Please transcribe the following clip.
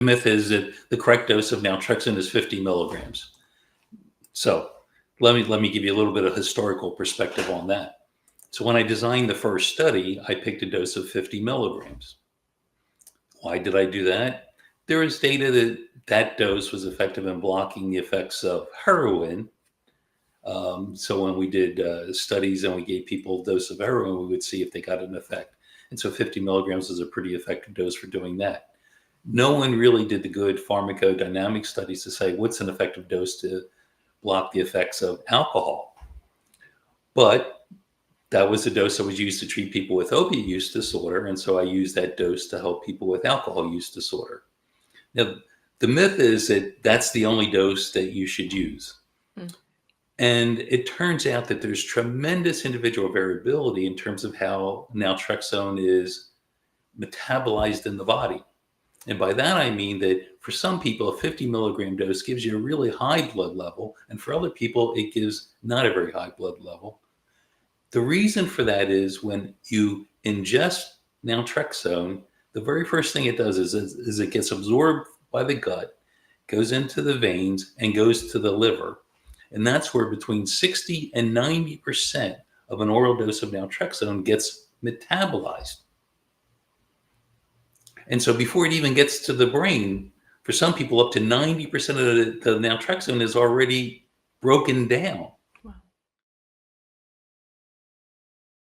myth is that the correct dose of naltrexone is 50 milligrams. So let me give you a little bit of historical perspective on that. So when I designed the first study, I picked a dose of 50 milligrams. Why did I do that? There is data that that dose was effective in blocking the effects of heroin. So when we did studies and we gave people a dose of heroin, we would see if they got an effect. And so 50 milligrams is a pretty effective dose for doing that. No one really did the good pharmacodynamic studies to say what's an effective dose to block the effects of alcohol. But that was the dose that was used to treat people with opiate use disorder. And so I used that dose to help people with alcohol use disorder. Now, the myth is that that's the only dose that you should use. Mm. And it turns out that there's tremendous individual variability in terms of how naltrexone is metabolized in the body. And by that, I mean that for some people, a 50 milligram dose gives you a really high blood level. And for other people, it gives not a very high blood level. The reason for that is when you ingest naltrexone, the very first thing it does is it gets absorbed by the gut, goes into the veins, and goes to the liver. And that's where between 60 and 90% of an oral dose of naltrexone gets metabolized. And so before it even gets to the brain, for some people, up to 90% of the naltrexone is already broken down.